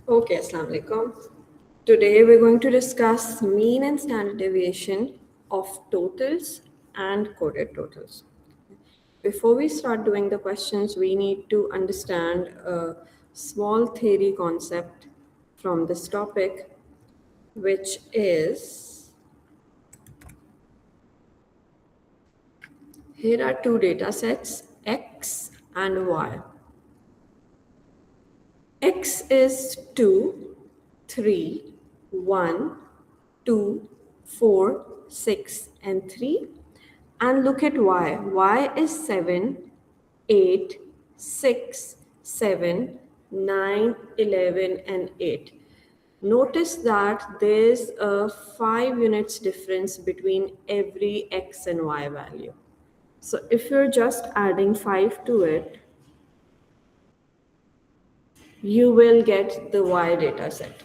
Okay, Assalamu alaikum. Today we're going to discuss mean and standard deviation of totals and coded totals. Before we start doing the questions, we need to understand a small theory concept from this topic, which is here are two data sets, X and Y. X is 2, 3, 1, 2, 4, 6, and 3. And look at Y. Y is 7, 8, 6, 7, 9, 11, and 8. Notice that there's a 5 units difference between every X and Y value. So if you're just adding 5 to it, you will get the Y data set.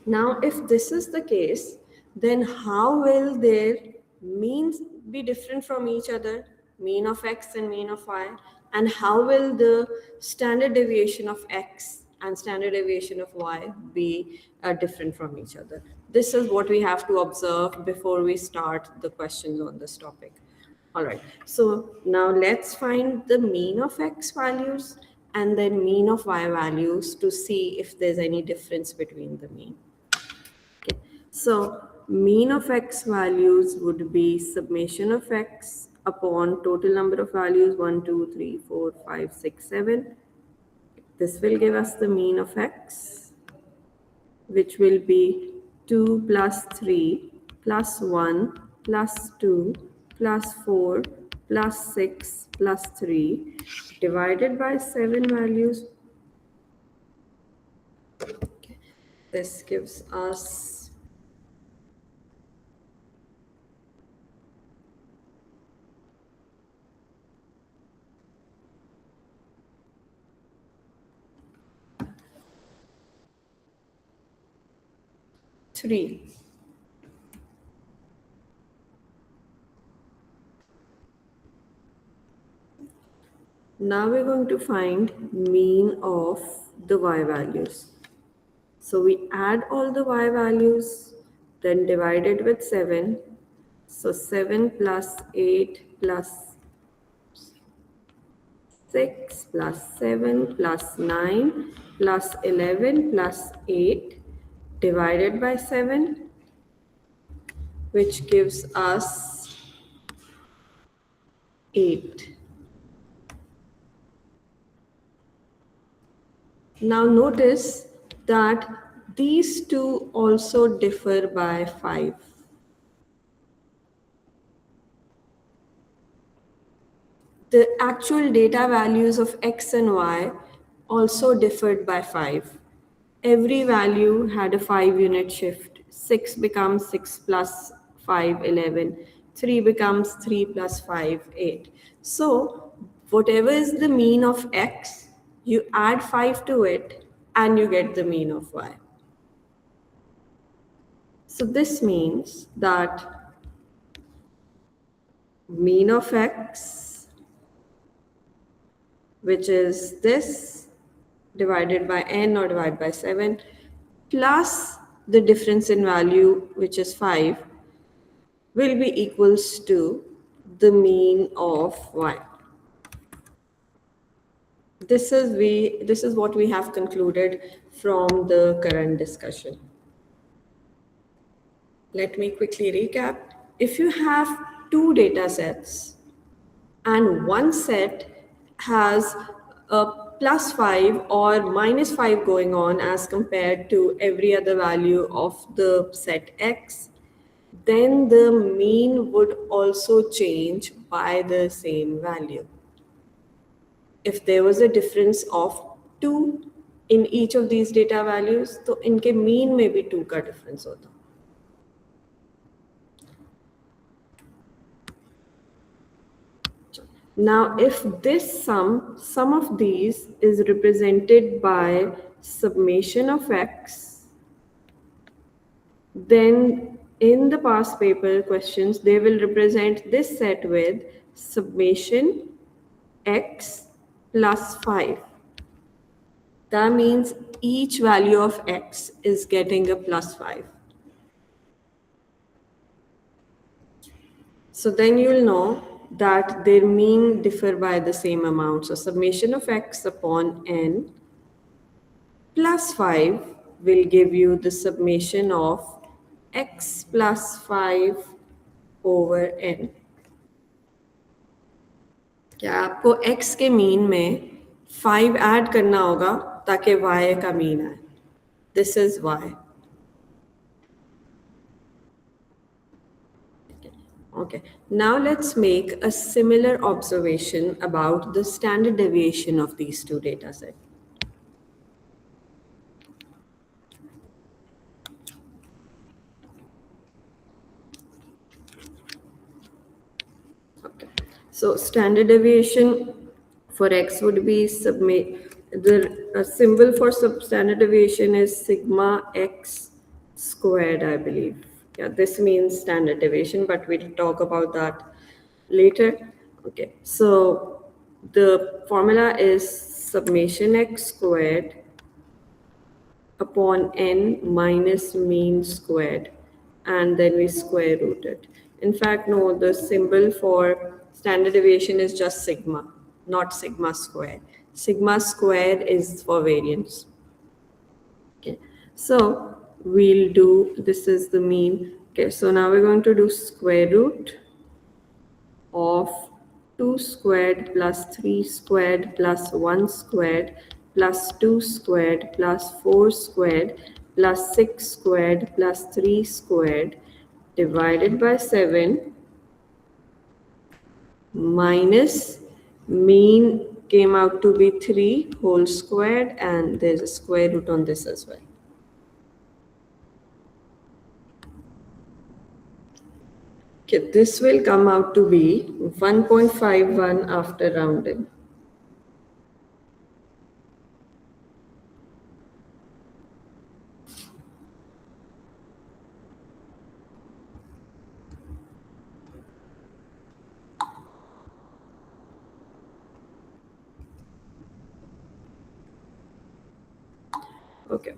Now, if this is the case, then how will their means be different from each other, mean of X and mean of Y? And how will the standard deviation of X and standard deviation of Y be different from each other? This is what we have to observe before we start the questions on this topic. All right, so now let's find the mean of X values and then mean of Y values to see if there's any difference between the mean. Okay. So mean of X values would be summation of X upon total number of values 1, 2, 3, 4, 5, 6, 7. This will give us the mean of X, which will be 2 plus 3 plus 1 plus 2 plus 4 plus 6 plus 3 divided by 7 values. Okay. This gives us 3. Now we're going to find mean of the Y values. So we add all the Y values, then divide it with 7. So 7 plus 8 plus 6 plus 7 plus 9 plus 11 plus 8 divided by 7, which gives us 8. Now notice that these two also differ by 5. The actual data values of X and Y also differed by 5. Every value had a 5 unit shift. 6 becomes 6 plus 5, 11. 3 becomes 3 plus 5, 8. So whatever is the mean of X, you add 5 to it and you get the mean of Y. So this means that mean of X, which is this, divided by n or divided by 7, plus the difference in value, which is 5, will be equals to the mean of Y. This is what we have concluded from the current discussion. Let me quickly recap. If you have two data sets and one set has a plus 5 or minus 5 going on as compared to every other value of the set X, then the mean would also change by the same value. If there was a difference of 2 in each of these data values, तो इनके mean में भी 2 का difference होता. Now, if this sum of these is represented by summation of X, then in the past paper questions, they will represent this set with summation X plus 5. That means each value of x is getting a plus 5. So then you'll know that their mean differ by the same amount. So summation of x upon n plus 5 will give you the summation of x plus 5 over n. क्या आपको x के mean में 5 add करना होगा ताकि y का mean आए. This is y. Okay, now let's make a similar observation about the standard deviation of these two data sets. Okay, so standard deviation for x would be the symbol for standard deviation is sigma x squared, I believe. Yeah, this means standard deviation, but we'll talk about that later. Okay, so the formula is summation x squared upon n minus mean squared, and then we square root it. In fact, no, the symbol for standard deviation is just sigma, not sigma squared. Sigma squared is for variance. Okay, so we'll do, this is the mean. Okay, so now we're going to do square root of 2 squared plus 3 squared plus 1 squared plus 2 squared plus 4 squared plus 6 squared plus 3 squared divided by 7 minus mean came out to be 3 whole squared, and there's a square root on this as well. Okay, this will come out to be 1.51 after rounding. Okay.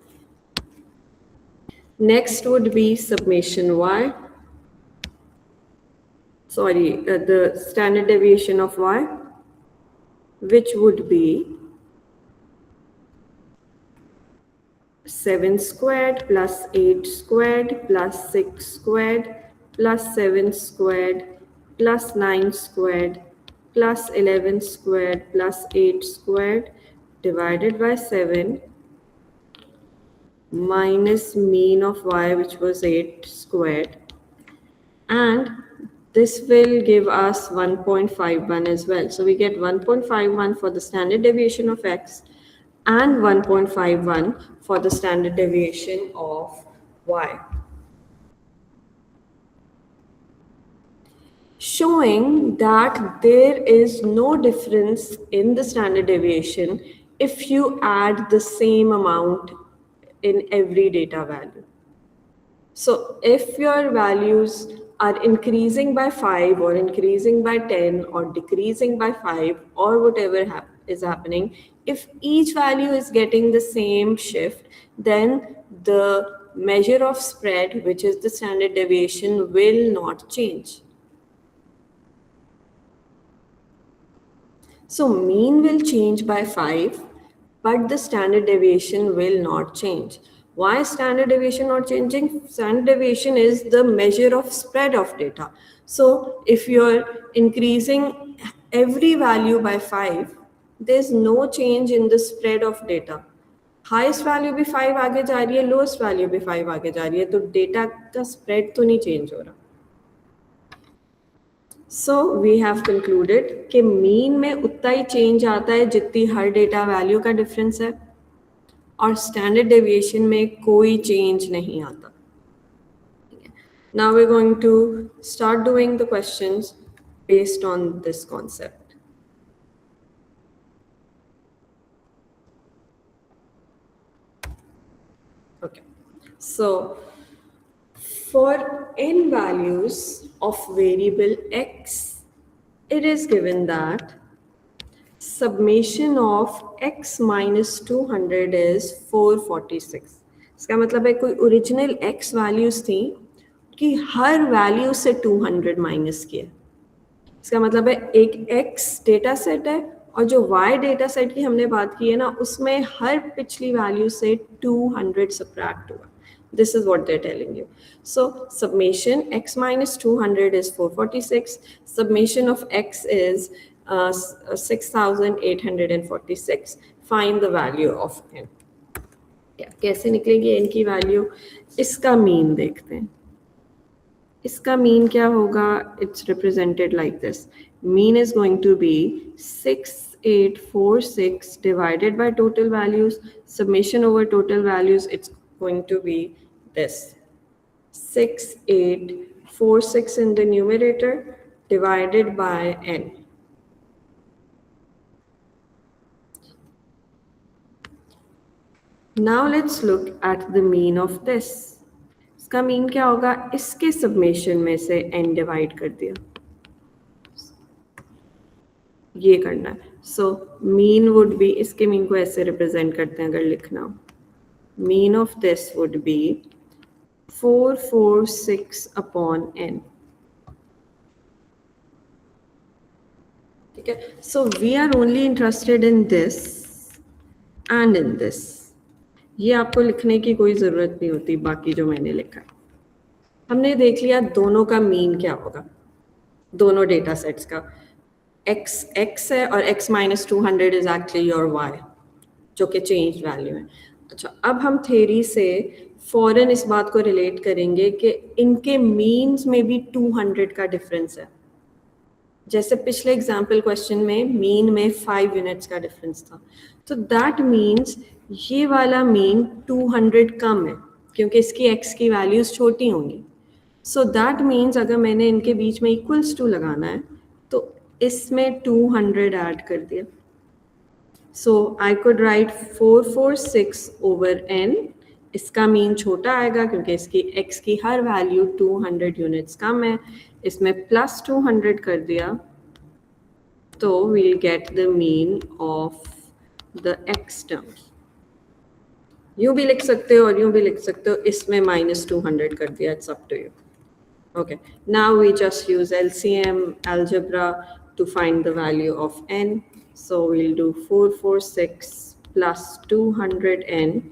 Next would be summation y. Sorry, the standard deviation of y, which would be 7 squared plus 8 squared plus 6 squared plus 7 squared plus 9 squared plus 11 squared plus 8 squared divided by 7 minus mean of y, which was 8 squared, and this will give us 1.51 as well. So we get 1.51 for the standard deviation of x and 1.51 for the standard deviation of y. Showing that there is no difference in the standard deviation if you add the same amount in every data value. So if your values are increasing by 5 or increasing by 10 or decreasing by 5 or whatever is happening, if each value is getting the same shift, then the measure of spread, which is the standard deviation, will not change. So mean will change by 5, but the standard deviation will not change. Why is standard deviation not changing? Standard deviation is the measure of spread of data. So if you're increasing every value by 5, there's no change in the spread of data. Highest value भी 5 आगे जा रही है, lowest value भी 5 आगे जा रही है, तो data का spread तो नहीं change हो रहा. So we have concluded कि mean में उतना ही change आता है जितनी हर data value का difference है, और standard deviation में कोई change नहीं आता. Now we're going to start doing the questions based on this concept. Okay, so for n values of variable x, it is given that summation of x minus 200 is 446. इसका मतलब है कोई original x values थी कि हर value से 200 minus किया। इसका मतलब है एक x डेटा सेट है और जो y डेटा सेट की हमने बात की है ना, उसमें हर पिछली वैल्यू से 200 सब्ट्रैक्ट हुआ। This is what they're telling you. So summation x minus 200 is 446. Summation of x is 6846. Find the value of n. कैसे निकलेगी n की वैल्यू? इसका मीन देखते हैं। इसका मीन क्या होगा? It's represented like this. Mean is going to be 6846 divided by total values. Summation over total values, it's going to be this 6846 in the numerator divided by n. Now let's look at the mean of this. इसका mean क्या होगा? इसके summation में से n divide कर दिया, ये करना है। सो मीन वुड बी, इसके मीन को ऐसे रिप्रेजेंट करते हैं अगर लिखना हो, mean of this would be 446 upon n। ठीक है, so we are only interested in this and in this. ये आपको लिखने की कोई ज़रूरत नहीं होती, बाकी जो मैंने लिखा है। हमने देख लिया दोनों का मीन क्या होगा, दोनों डेटा सेट्स का। x है और x minus 200 is actually your y, जो कि चेंज वैल्यू है। अच्छा, अब हम थ्योरी से फौरन इस बात को रिलेट करेंगे कि इनके मीन्स में भी 200 का डिफरेंस है। जैसे पिछले एग्जाम्पल क्वेश्चन में मीन में 5 यूनिट्स का डिफरेंस था, तो दैट मीन्स ये वाला मीन 200 कम है क्योंकि इसकी x की वैल्यूज छोटी होंगी। सो दैट मीन्स अगर मैंने इनके बीच में इक्वल्स टू लगाना है तो इसमें 200 ऐड कर दिया। So I could write 446 over n। इसका मीन छोटा आएगा क्योंकि इसकी x की हर वैल्यू 200 यूनिट्स कम है। इसमें प्लस 200 कर दिया तो we'll get the mean of the x terms। यूं भी लिख सकते हो और यूं भी लिख सकते हो, इसमें माइनस 200 कर दिया, it's up to you. Okay, now we just use LCM algebra to find the value of n. So we'll do 446 plus 200n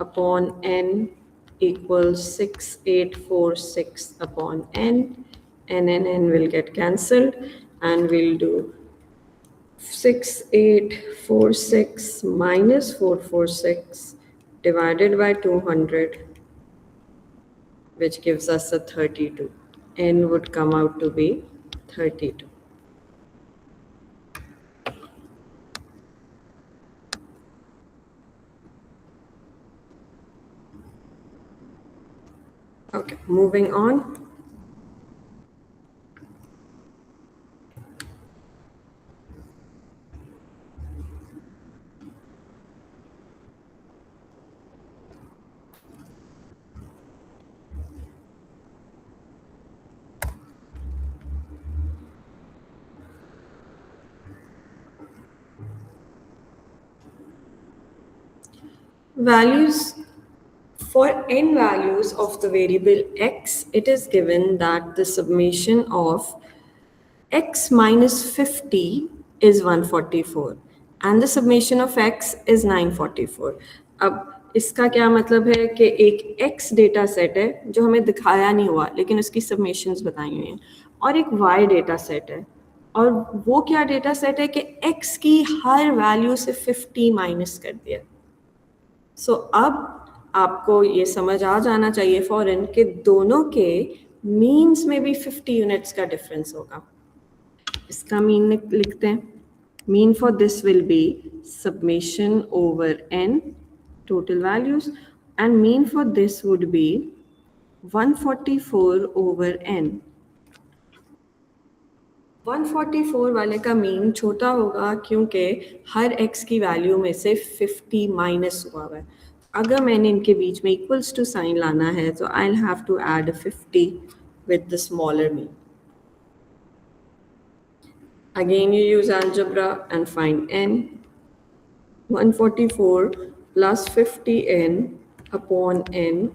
upon n equals 6846 upon n. N and n will get cancelled and we'll do 6846 minus 446 divided by 200, which gives us a 32. N would come out to be 32. Okay, moving on. Values for n values of the variable x, it is given that the summation of x minus 50 is 144 and the summation of x is 944. अब इसका क्या मतलब है कि एक x data set है जो हमें दिखाया नहीं हुआ लेकिन उसकी सबमिशंस बताई हुई हैं, और एक y डेटा सेट है, और वो क्या डेटा सेट है कि x की हर वैल्यू से 50 माइनस कर दिया। सो अब आपको ये समझ आ जाना चाहिए फौरन कि दोनों के मीन्स में भी 50 यूनिट्स का डिफरेंस होगा। इसका मीन लिखते हैं। Mean for this will B submission over n total values and mean for this would B 144 over n। 144 वाले का मीन छोटा होगा क्योंकि हर x की वैल्यू में से 50 माइनस हुआ है। अगर मैंने इनके बीच में इक्वल्स टू साइन लाना है तो I will have to add 50 with the smaller mean. Again, you use algebra and find n. 144 plus 50n upon n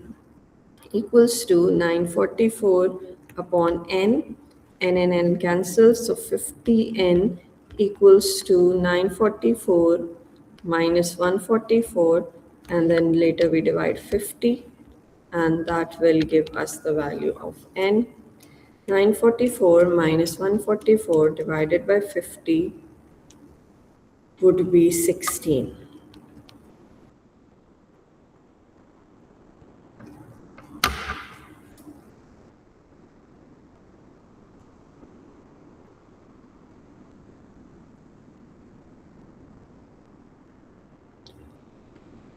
equals to 944 upon n. N and n cancels, so 50n equals to 944 minus 144, and then later we divide 50, and that will give us the value of n. 944 minus 144 divided by 50 would be 16.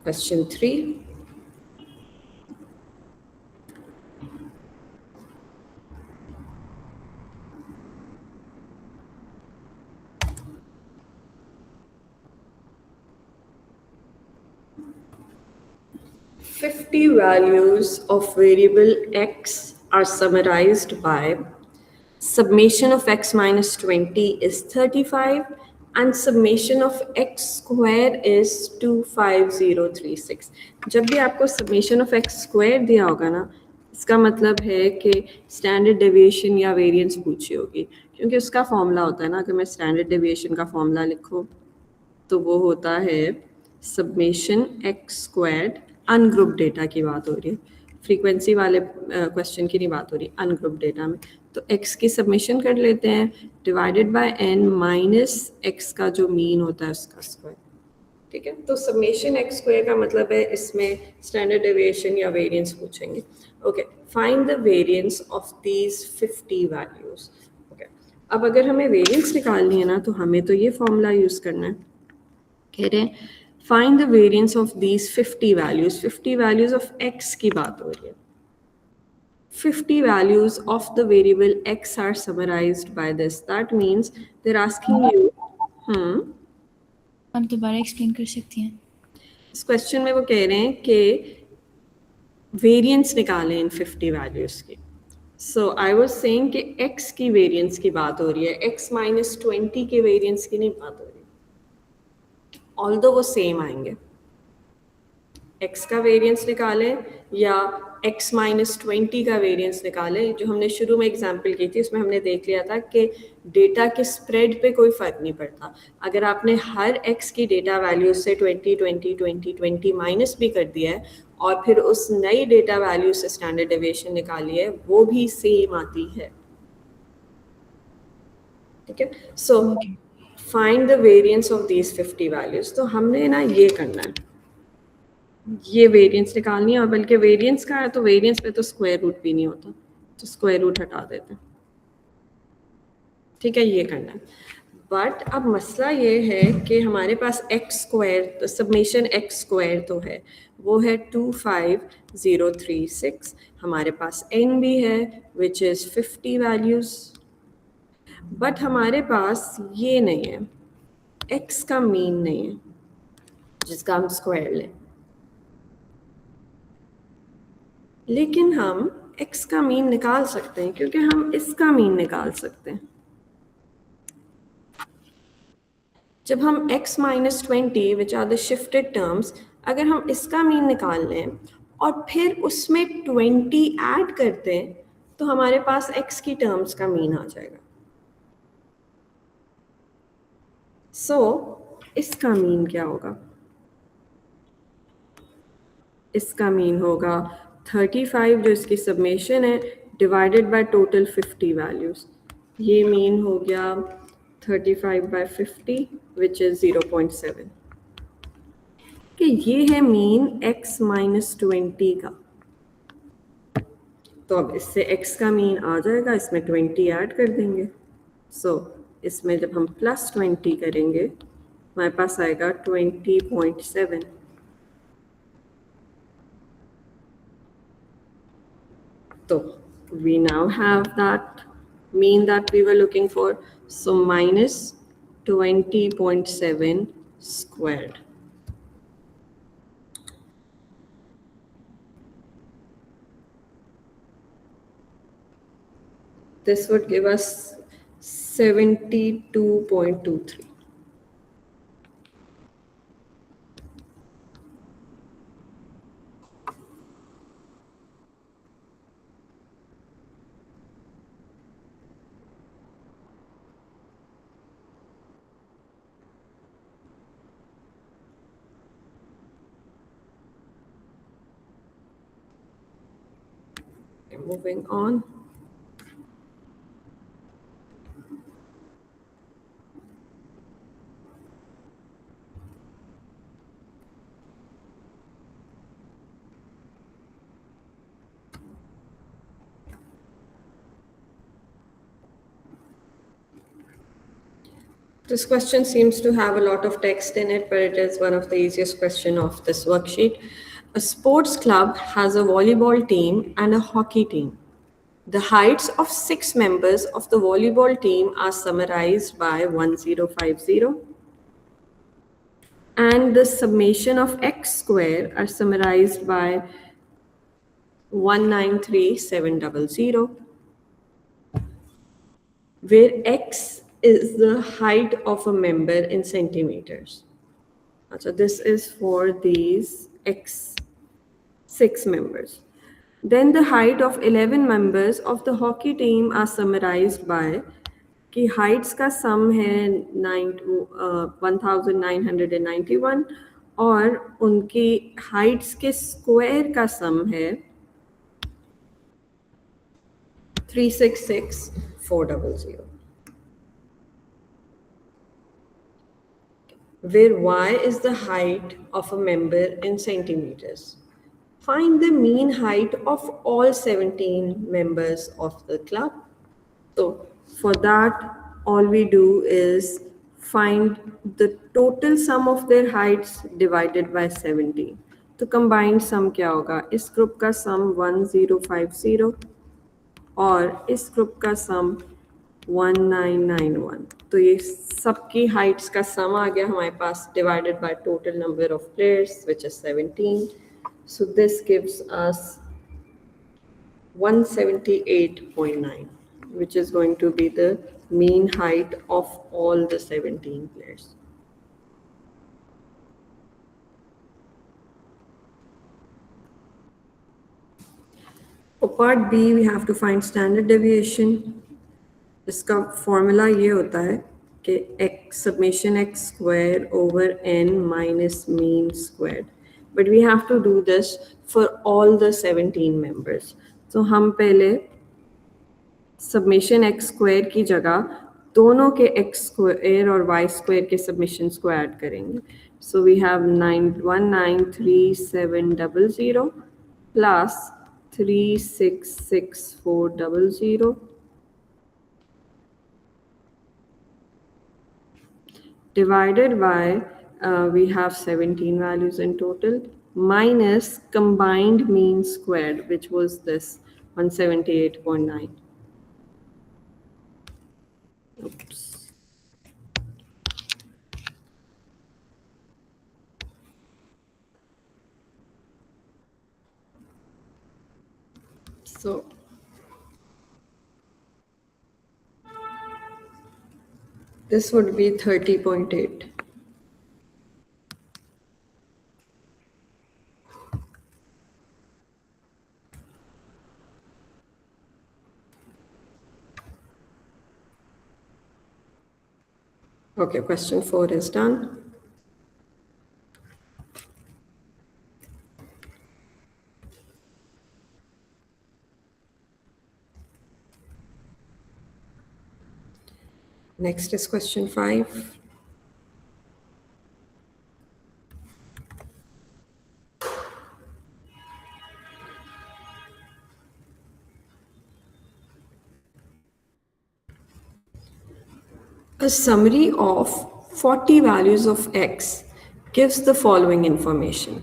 Question 3. Fifty values of variable x are summarized by summation of x minus 20 is 35 and summation of x square is 25036. जब भी आपको summation of x square दिया होगा ना, इसका मतलब है कि स्टैंडर्ड डेविएशन या वेरिएंस पूछी होगी, क्योंकि उसका फॉर्मूला होता है ना, अगर मैं स्टैंडर्ड डेविएशन का फॉर्मूला लिखूँ तो वो होता है सब्मेशन एक्स स्क्वायर्ड, अनग्रुप डेटा की बात हो रही है, फ्रीक्वेंसी वाले क्वेश्चन की नहीं बात हो रही, अनग्रुप डेटा में। तो x की सबमिशन कर लेते हैं divided by n minus x का जो मीन होता है उसका स्क्वायर। ठीक है, तो समेशन एक्स स्क्वायर का मतलब है इसमें स्टैंडर्ड डेविएशन या वेरिएंस पूछेंगे। Okay, find the variance of these 50 values. Okay, अब अगर हमें वेरिएंस निकालनी है ना, तो हमें तो ये फॉर्मूला यूज करना है। कह रहे हैं find the variance of these 50 values. 50 values of x की बात हो रही है। 50 values of the variable x are summarized by this. That means they're asking you, आप दोबारा एक्सप्लेन कर सकती हैं? इस क्वेश्चन में वो कह रहे हैं कि वेरिएंस निकालें इन 50 वैल्यूज की। सो आई वाज सेइंग कि x की वेरिएंस की बात हो रही है, x माइनस 20 के वेरिएंस की नहीं बात हो रही, ऑल्दो वो सेम आएंगे। x का वेरिएंस निकालें या x माइनस 20 का वेरिएंस निकालें। जो हमने शुरू में एग्जांपल की थी उसमें हमने देख लिया था कि डेटा के स्प्रेड पे कोई फ़र्क नहीं पड़ता। अगर आपने हर x की डेटा वैल्यू से 20 20 20 20 माइनस भी कर दिया है और फिर उस नई डेटा वैल्यू से स्टैंडर्ड डेविएशन निकाली है, वो भी सेम आती है। ठीक है, so find the variance of these 50 values. तो हमने ना ये करना है, ये वेरिएंस निकालनी है, और बल्कि वेरिएंस का है तो वेरिएंस पे तो स्क्वायर रूट भी नहीं होता, तो स्क्वायर रूट हटा देते हैं। ठीक है, ये करना है। बट अब मसला ये है कि हमारे पास एक्स स्क्वायर, तो सबमिशन एक्स स्क्वायर तो है, वो है 25036। हमारे पास एन भी है विच इज़ 50 वैल्यूज, बट हमारे पास ये नहीं है, एक्स का मीन नहीं है जिसका हम स्क्वायर लें। लेकिन हम x का मीन निकाल सकते हैं, क्योंकि हम इसका मीन निकाल सकते हैं। जब हम x minus 20 which are the shifted terms, अगर हम इसका मीन निकाल लें और फिर उसमें 20 ऐड कर दें तो हमारे पास x की टर्म्स का मीन आ जाएगा। सो इसका मीन क्या होगा? इसका मीन होगा 35 जो इसकी सबमिशन है डिवाइडेड बाय टोटल 50 वैल्यूज। ये मीन हो गया 35 बाय 50 विच इज 0.7। कि ये है मीन x माइनस 20 का। तो अब इससे x का मीन आ जाएगा, इसमें 20 ऐड कर देंगे। सो इसमें जब हम प्लस 20 करेंगे हमारे पास आएगा 20.7। So we now have that mean that we were looking for. So minus 20.7 squared. This would give us 72.23. Moving on. This question seems to have a lot of text in it, but it is one of the easiest question of this worksheet. A sports club has a volleyball team and a hockey team. The heights of 6 members of the volleyball team are summarized by 1050, and the summation of x square are summarized by 193700, where x is the height of a member in centimeters. So this is for these x 6 members. Then the height of 11 members of the hockey team are summarized by कि heights का sum है 1991 और उनकी heights के square का sum है 366400, where y is the height of a member in centimeters. Find the mean height of all 17 members of the club. So for that, all we do is find the total sum of their heights divided by 17. तो combined sum क्या होगा? इस group का sum 1050 और इस group का sum 1991. तो ये सबकी heights का sum आ गया हमारे पास divided by total number of players, which is 17. So this gives us 178.9, which is going to be the mean height of all the 17 players. For part B, we have to find standard deviation. इसका formula ये होता है कि x summation x square over n minus mean squared. But we have to do this for all the 17 members. So हम पहले summation x square की जगह दोनों के x square और y square के submissions को add करेंगे. So we have 1933700 plus 366400 divided by we have 17 values in total minus combined mean squared, which was this 178.9. Oops. So this would be 30.8. Okay, question 4 is done. Next is question 5. A summary of 40 values of x gives the following information.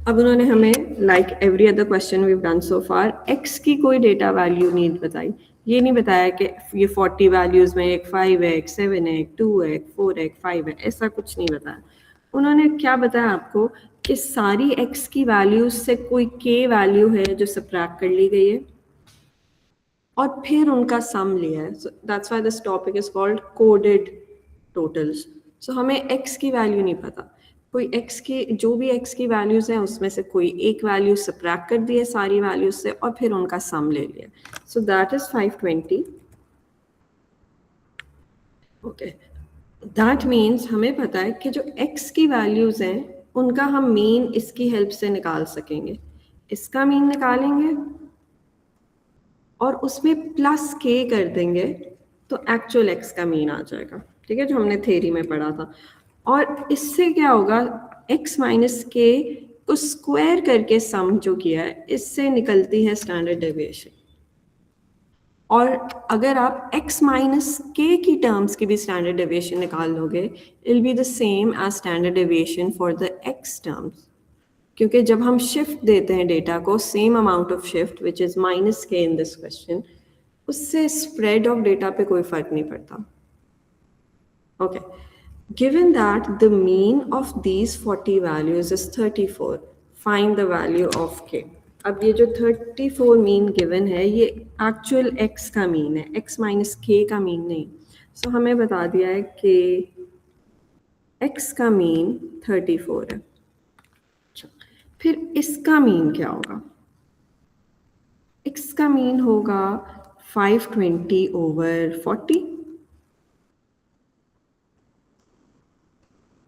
अब उन्होंने हमें like every other question we've done so far x की कोई data value नहीं बताई. ये नहीं बताया कि ये 40 values में एक 5 है, एक 7 है, एक 2 है, एक 4 है, एक 5 है, ऐसा कुछ नहीं बताया. उन्होंने क्या बताया आपको कि सारी x की values से कोई k value है जो subtract कर ली गई है और फिर उनका सम लिया है. So that's why this topic is called coded totals. So हमें x की वैल्यू नहीं पता, कोई x की जो भी x की वैल्यूज हैं उसमें से कोई एक वैल्यू सब्ट्रैक्ट कर दी है सारी वैल्यूज से और फिर उनका सम ले लिया. So that is 520. Okay, that means हमें पता है कि जो x की वैल्यूज हैं उनका हम मीन इसकी हेल्प से निकाल सकेंगे. इसका मीन निकालेंगे और उसमें प्लस k कर देंगे तो एक्चुअल x का मीन आ जाएगा. ठीक है, जो हमने थ्योरी में पढ़ा था. और इससे क्या होगा, x माइनस के को स्क्वायर करके सम जो किया है इससे निकलती है स्टैंडर्ड डेविएशन. और अगर आप x माइनस के की टर्म्स की भी स्टैंडर्ड डेविएशन निकाल लोगे, it will be the same as standard deviation for the x terms. क्योंकि जब हम शिफ्ट देते हैं डेटा को, same amount of shift which is minus k in this question, उससे स्प्रेड ऑफ डेटा पे कोई फर्क नहीं पड़ता. Okay, given that the mean of these 40 values is 34, find the value of k. अब ये जो 34 मीन गिवन है ये एक्चुअल x का मीन है, x माइनस के का मीन नहीं. सो हमें बता दिया है कि x का मीन 34 है. फिर इसका मीन क्या होगा? x का मीन होगा 520 over 40,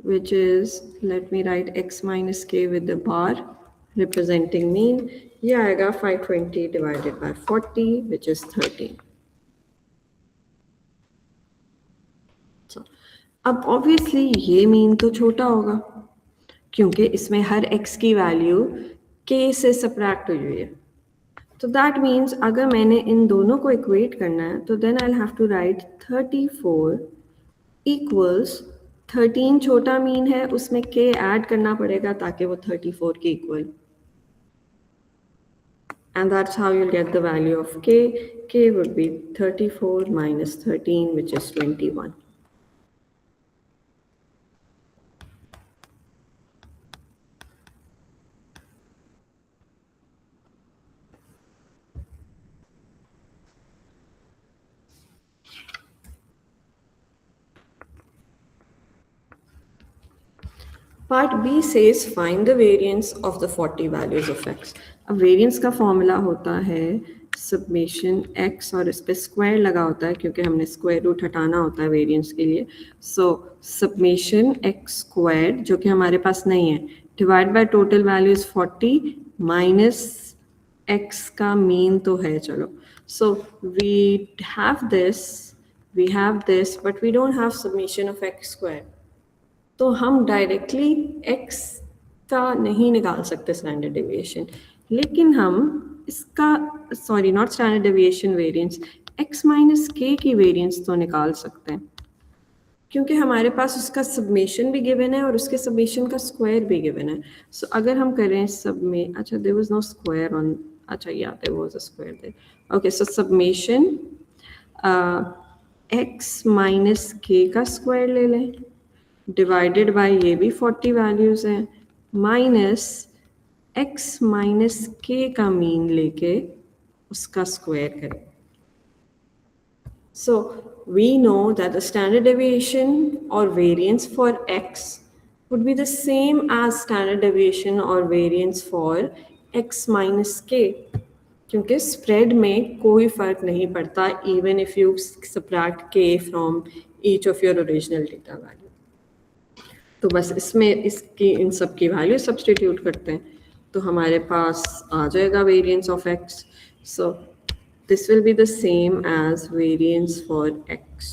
which is, let me write x minus k with the bar representing mean. ये आएगा 520 divided by 40, which is 13. So, अब obviously ये मीन तो छोटा होगा क्योंकि इसमें हर x की वैल्यू k से सब्ट्रैक्ट हुई है. तो दैट मीन्स अगर मैंने इन दोनों को इक्वेट करना है तो then I will have to write 34 equals 13 छोटा मीन है, उसमें k ऐड करना पड़ेगा ताकि वो 34 के equal. And that's how you'll get the value of k. K would be 34 minus 13, which is 21. Part B says find the variance of the 40 values of x. अब variance का formula होता है summation x और इस पे square लगा होता है क्योंकि हमने स्क्वायर रूट हटाना होता है वेरिएंस के लिए. सो summation x स्क्वायर जो कि हमारे पास नहीं है divide by total value is 40 minus x का मीन तो है. चलो, so we have this but we don't have summation of x square. तो हम डायरेक्टली x का नहीं निकाल सकते स्टैंडर्ड डेविएशन, लेकिन हम इसका not standard deviation variance, x minus के की वेरिएंस तो निकाल सकते हैं क्योंकि हमारे पास उसका सबमेशन भी गिवन है और उसके सबमेशन का स्क्वायर भी गिवन है. सो अगर हम करें सब में, अच्छा there was no square on, अच्छा या there was a square there. Okay, so summation x minus के का स्क्वायर ले लें डिवाइडेड बाय ये भी 40 वैल्यूज हैं माइनस x माइनस के का मीन लेके उसका स्क्वायर करें. So we know that the standard deviation or variance for x would be the same as standard deviation or variance for x minus k. क्योंकि spread में कोई फर्क नहीं पड़ता even if you subtract k from each of your original data value. तो बस इसमें इसकी इन सब की वैल्यू सब्सटीट्यूट करते हैं तो हमारे पास आ जाएगा variance of x. So this will be the same as variance for x.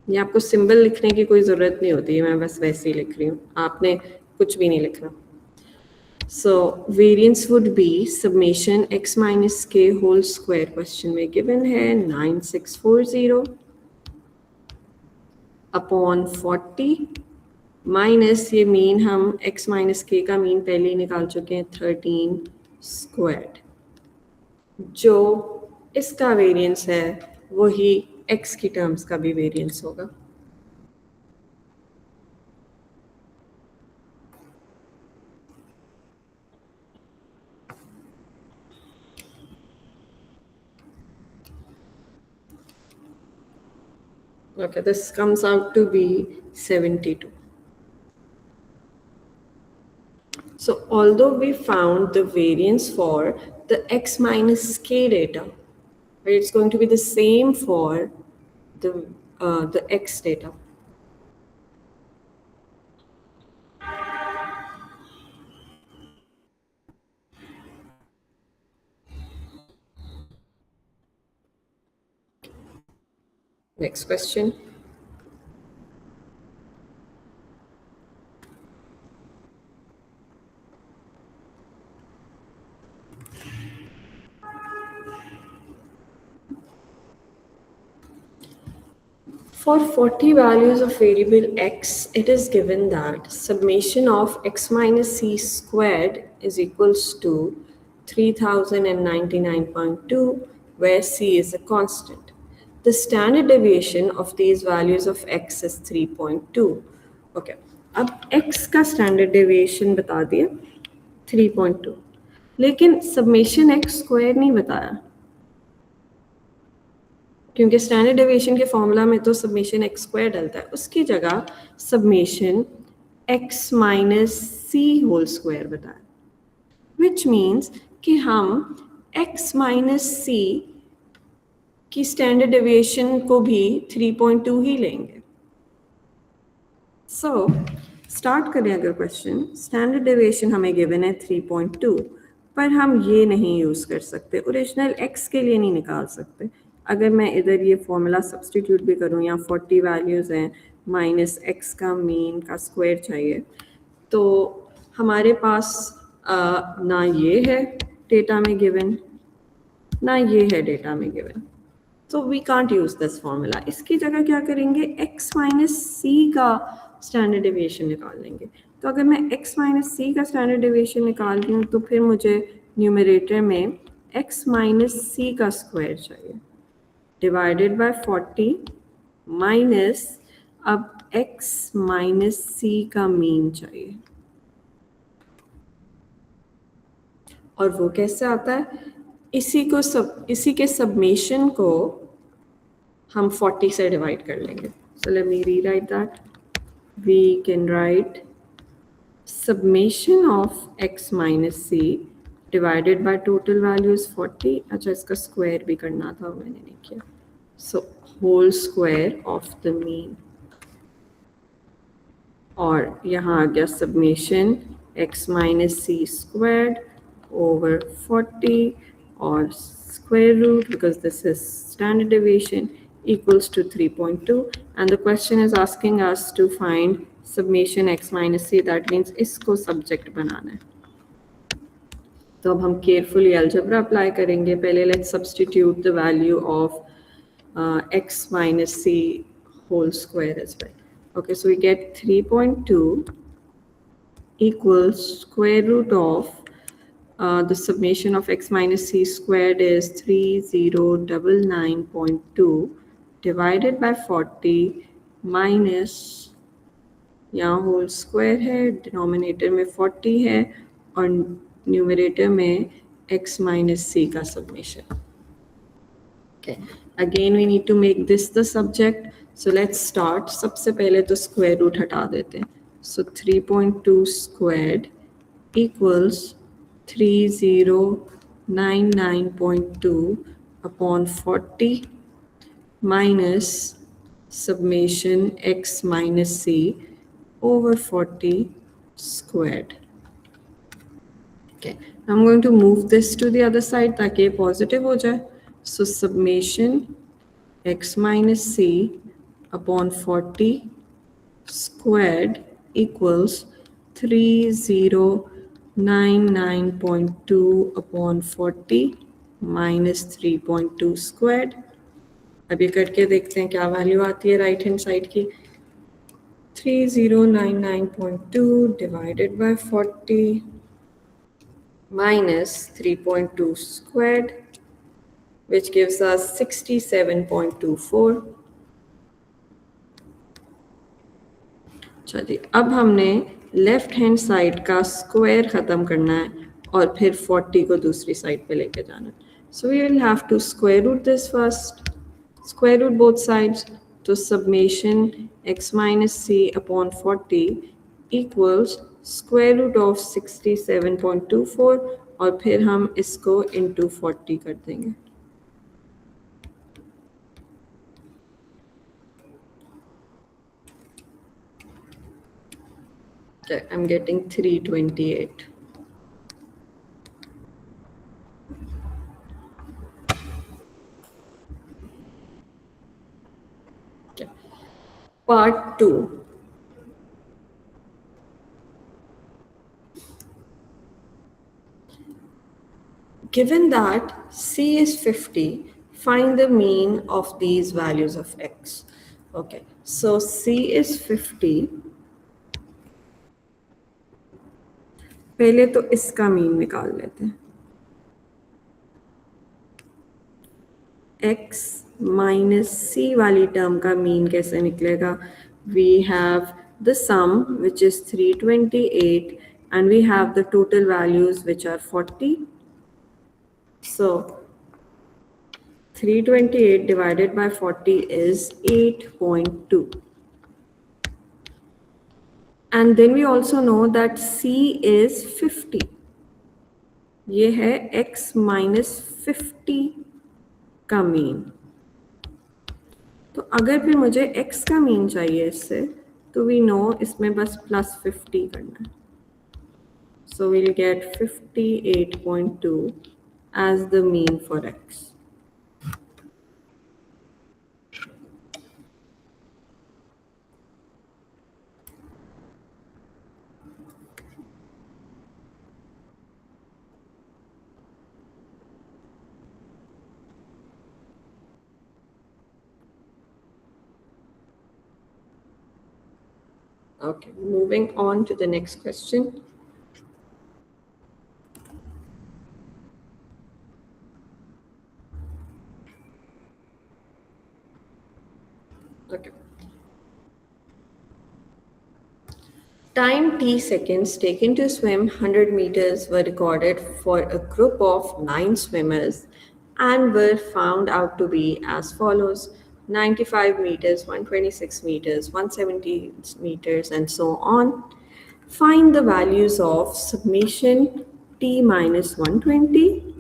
ये आपको सिंबल लिखने की कोई ज़रूरत नहीं होती है, मैं बस वैसे ही लिख रही हूँ, आपने कुछ भी नहीं लिखना. So variance would be summation x minus के होल स्क्वायर, क्वेश्चन में गिवन है 9640 अपॉन 40 माइनस ये मीन हम x माइनस के का मीन पहले ही निकाल चुके हैं 13 स्क्वायर्ड, जो इसका वेरिएंस है वही x की टर्म्स का भी वेरिएंस होगा. Okay, this comes out to be 72. So although we found the variance for the x minus k data, right, it's going to be the same for the x data. Next question. For 40 values of variable x, it is given that summation of x minus c squared is equals to 3099.2, where c is a constant. The standard deviation of these values of x is 3.2. Okay, अब x का standard deviation बता दिया 3.2, लेकिन summation x square नहीं बताया, क्योंकि standard deviation के formula में तो सबमिशन एक्स स्क्वायर डलता है, उसकी जगह सबमिशन एक्स माइनस सी होल स्क्वायर बताया, विच मीन्स कि हम एक्स माइनस सी की स्टैंडर्ड डेविएशन को भी 3.2 ही लेंगे. सो स्टार्ट करें अगर क्वेश्चन. स्टैंडर्ड डेविएशन हमें गिवन है 3.2, पर हम ये नहीं यूज़ कर सकते, ओरिजिनल एक्स के लिए नहीं निकाल सकते. अगर मैं इधर ये फॉर्मूला सब्सटीट्यूट भी करूँ, यहाँ 40 वैल्यूज़ हैं, माइनस एक्स का मीन का स्क्वायर चाहिए, तो हमारे पास ना ये है डेटा में गिवन, ना ये है डेटा में गिवन, तो we can't use this formula. इसकी जगह क्या करेंगे, x माइनस सी का स्टैंडर्ड डेविएशन निकाल लेंगे. तो अगर मैं x माइनस सी का स्टैंडर्ड डेविएशन निकाल रही हूँ, तो फिर मुझे न्यूमरेटर में x माइनस सी का स्क्वायर चाहिए डिवाइडेड बाय 40 माइनस अब x माइनस सी का मीन चाहिए. और वो कैसे आता है, इसी के सबमिशन को हम 40 से डिवाइड कर लेंगे. So let me rewrite that. We can write summation of x minus c divided by total values 40. अच्छा, इसका स्क्वायर भी करना था, मैंने नहीं किया. So whole square of the mean, और यहाँ आ गया summation x minus c squared over 40 or square root, because this is standard deviation, equals to 3.2. and the question is asking us to find summation x minus c. that means इसको subject बनाना है. तो अब हम carefully algebra apply करेंगे. पहले let's substitute the value of x minus c whole square as well. Okay, so we get 3.2 equals square root of the summation of x minus c squared is 3099.2 divided by 40 minus, यहाँ whole square है, denominator में 40 है और numerator में x minus c का submission. Okay, again we need to make this the subject. So let's start. सबसे पहले तो स्क्वायर रूट हटा देते हैं. So 3.2 squared equals 3099.2 upon 40 minus summation x minus c over 40 squared. Okay, I'm going to move this to the other side ताकि positive हो जाए. So summation x minus c upon 40 squared equals 3099.2 upon 40 minus 3.2 squared. अब ये करके देखते हैं क्या value आती है राइट हैंड साइड की. 3099.2 divided by 40 minus 3.2 squared, which gives us 67.24. चलिए, अब हमने लेफ्ट हैंड साइड का स्क्वायर ख़त्म करना है और फिर 40 को दूसरी साइड पे लेके जाना है. So we will have to square root this first. Square root both sides. तो summation x minus c upon 40 equals square root of 67.24 और फिर हम इसको into 40 कर देंगे. Okay, I'm getting 328. Okay. Part 2. Given that c is 50, find the mean of these values of x. Okay, so c is 50. पहले तो इसका mean निकाल लेते हैं. x minus c वाली टर्म का मीन कैसे निकलेगा? We have the sum which is 328 and we have the total values which are 40. So 328 divided by 40 is 8.2. And then we also know that c is 50. ये है x minus 50 का mean. तो अगर फिर मुझे x का मीन चाहिए इससे, तो we know इसमें बस plus 50 करना है. So we'll get 58.2 as the mean for x. Okay, moving on to the next question. Okay. Time t seconds taken to swim 100 meters were recorded for a group of 9 swimmers and were found out to be as follows: 95 meters, 126 meters, 170 meters, and so on. Find the values of summation t minus 120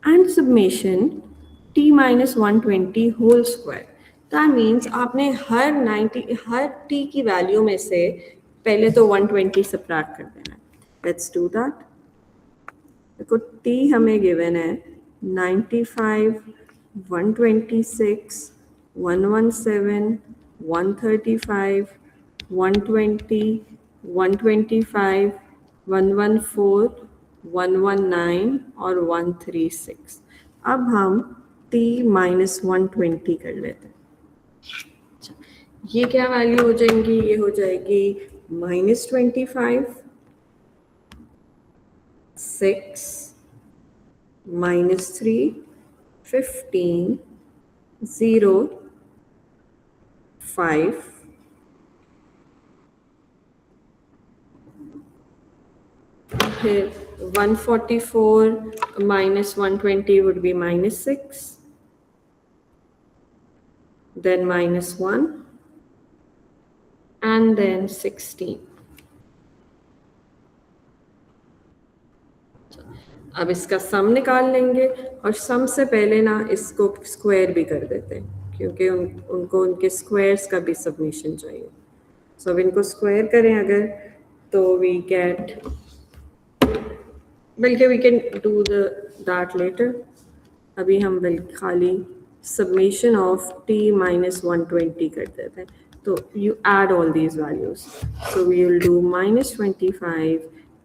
and summation t minus 120 whole square. That means आपने हर t की value में से पहले तो 120 subtract कर देना है. Let's do that. देखो t हमें given है 95, 126, 117, 135, 120, 125, 114, 119 और 136. अब हम t minus 120 कर लेते हैं. अच्छा, ये क्या वैल्यू हो जाएंगी? ये हो जाएगी -25, 6, -3, 15, 0, 5, फिर 144 minus 120 would be -6, then -1, and then 16. अब इसका सम निकाल लेंगे और सम से पहले ना इसको स्क्वायर भी कर देते हैं क्योंकि उनको उनके स्क्वायर्स का भी सबमिशन चाहिए. सो अब इनको स्क्वायर करें अगर, तो वी गेट, बल्कि we can do that later. अभी हम बल्कि खाली सबमिशन ऑफ t minus 120 कर देते हैं. तो you add all these values. So we will do -25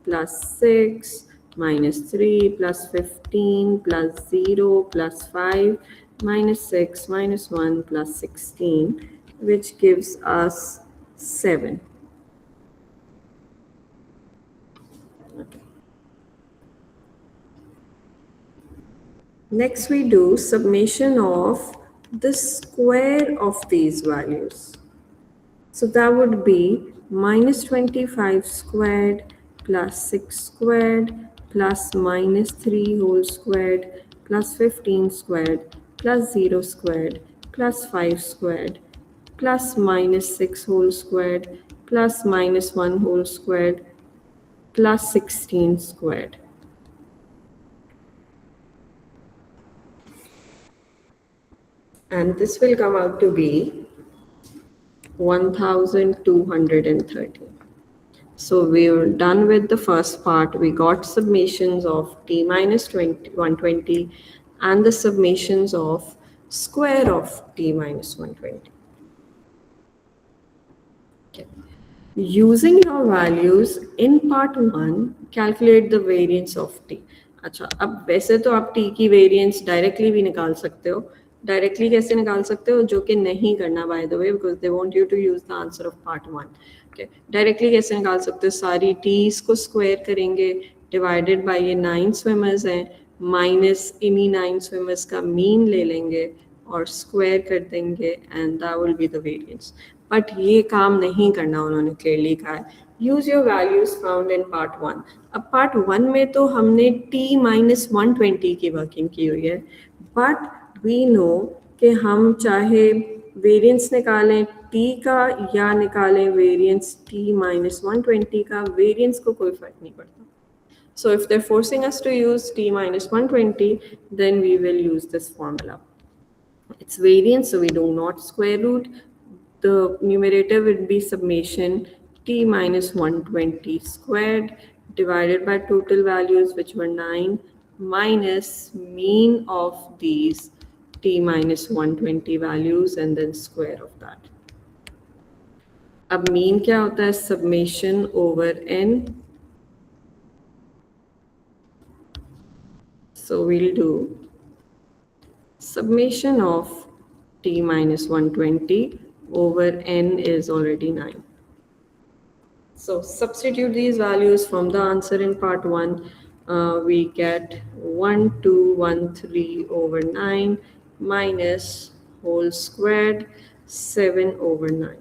plus 6 minus 3 plus 15 plus 0 plus 5 minus 6 minus 1 plus 16, which gives us 7. Okay. Next we do summation of the square of these values. So that would be -25 squared plus 6 squared plus -3 whole squared plus 15 squared plus 0 squared plus 5 squared plus minus 6 whole squared plus minus 1 whole squared plus 16 squared. And this will come out to be 1230. So we were done with the first part. We got summations of t minus 120 and the summations of square of t minus 120. Okay. Using your values in part 1, calculate the variance of t. अच्छा, अब वैसे तो आप t की variance directly भी निकाल सकते हो. डायरेक्टली कैसे निकाल सकते हो, जो कि नहीं करना by the way, because they want you to use the answer of part 1. डायरेक्टली कैसे निकाल सकते हो, सारी टीज को स्क्वायर करेंगे, डिवाइडेड बाय ये 9 स्विमर्स हैं, माइनस इन्हीं 9 स्विमर्स का मीन ले लेंगे और स्क्वायर कर देंगे and that will be the variance. But ये काम नहीं करना, उन्होंने क्लियरली कहा है use your values found in part 1. अब पार्ट 1 में तो हमने t माइनस 120 की वर्किंग की हुई है, बट वी नो कि हम चाहे वेरिएंस निकालें t का या निकालें वेरिएंस t माइनस 120 का, वेरिएंस को कोई फर्क नहीं पड़ता. So if they're forcing us to use t minus 120, then we will use this formula. It's variance, so we do not square root. The numerator would be summation t minus 120 squared divided by total values, which were 9, minus mean of these t minus 120 values and then square of that. अब mean क्या होता है, summation over n. So we'll do summation of t minus 120 over n is already 9. So substitute these values from the answer in part 1. We get 1213 over 9 minus whole squared 7 over 9,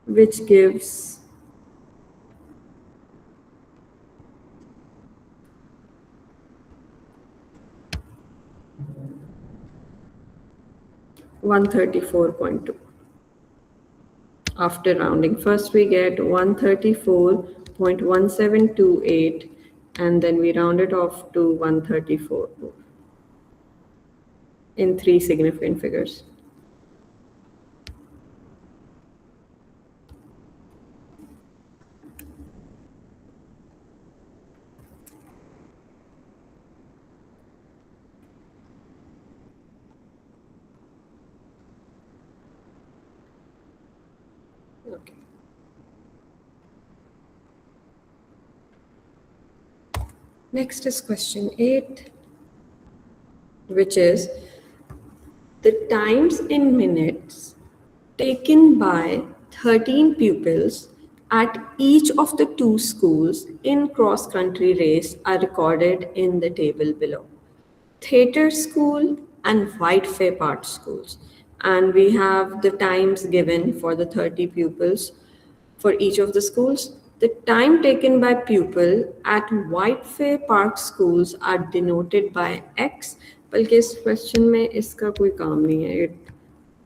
which gives 134.2. After rounding, first we get 134.1728 and then we round it off to 134 in 3 significant figures. Okay. Next is question 8, which is the times in minutes taken by 13 pupils at each of the 2 schools in cross-country race are recorded in the table below. Theatre School and Whitefair Park schools. And we have the times given for the 30 pupils for each of the schools. The time taken by pupil at Whitefair Park schools are denoted by X. बल्कि इस question में इसका कोई काम नहीं है. It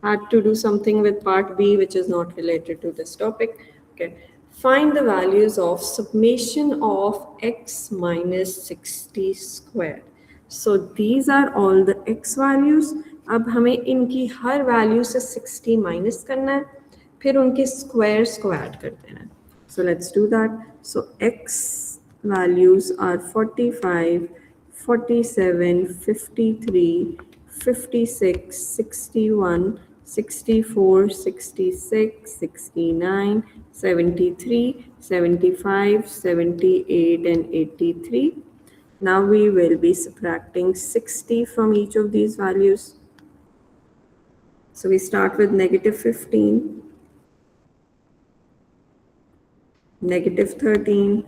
had to do something with part B, which is not related to this topic. Okay. Find the values of summation of X minus 60 squared. So these are all the X values. अब हमें इनकी हर value से 60 minus करना है, फिर उनके squares को add कर देना है. So let's do that. So X values are 45, 47, 53, 56, 61, 64, 66, 69, 73, 75, 78, and 83. Now we will be subtracting 60 from each of these values. So we start with negative 15, negative 13,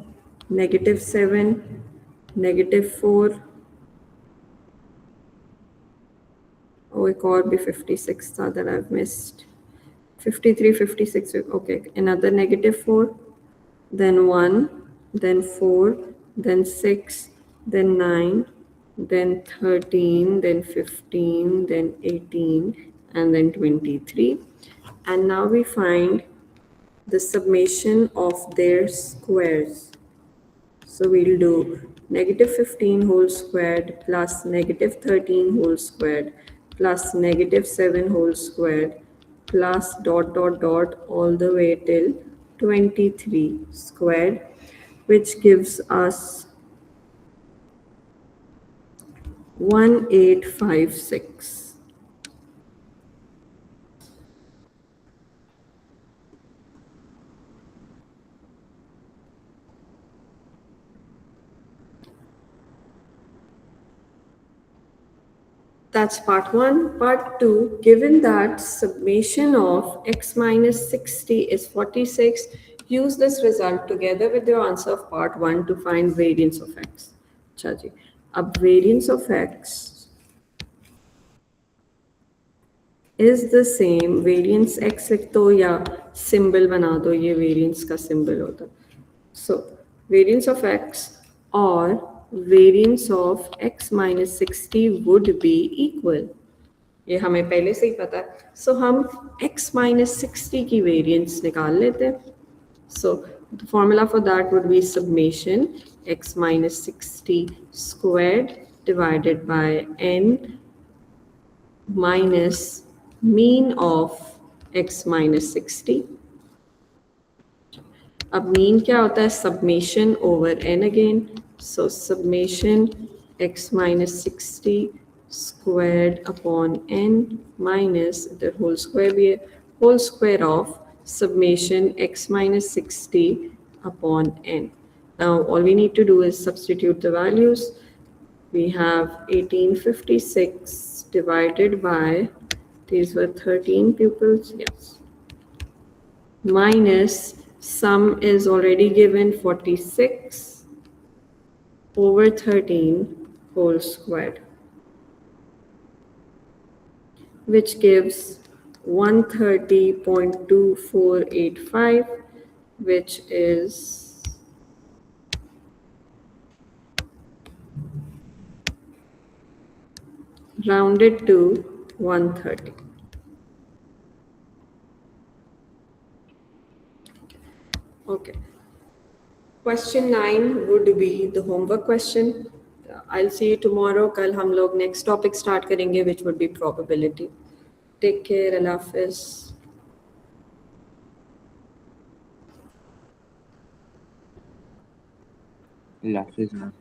negative 7, negative 4. Oh, एक और भी 56 था that I've missed. 53, 56, okay. Another negative 4, then 1, then 4, then 6, then 9, then 13, then 15, then 18, and then 23. And now we find the summation of their squares. So we'll do negative 15 whole squared plus negative 13 whole squared plus negative 7 whole squared plus dot dot dot all the way till 23 squared, which gives us 1856. That's part one. Part two, given that summation of x minus 60 is 46, use this result together with your answer of part one to find variance of x. अच्छा जी, अब variance of x is the same, variance x लिख दो या symbol बना दो, ये variance का symbol होता. So, variance of x or variance of x minus 60 would be equal. ये हमें पहले से ही पता है. So हम x minus 60 की variance निकाल लेते हैं. So the formula for that would be summation x minus 60 squared divided by n minus mean of x minus 60. अब mean क्या होता है? Summation over n again. So summation x minus 60 squared upon n minus the whole square भी है, whole square of summation x minus 60 upon n. Now all we need to do is substitute the values. We have 1856 divided by, these were 13 pupils, yes, minus sum is already given 46 over 13 whole squared, which gives 130.2485, which is rounded to 130. Okay. Question 9 would be the homework question. I'll see you tomorrow. कल हम लोग next topic start करेंगे, which would be probability. Take care. Allah Hafiz. Allah Hafiz, ma'am.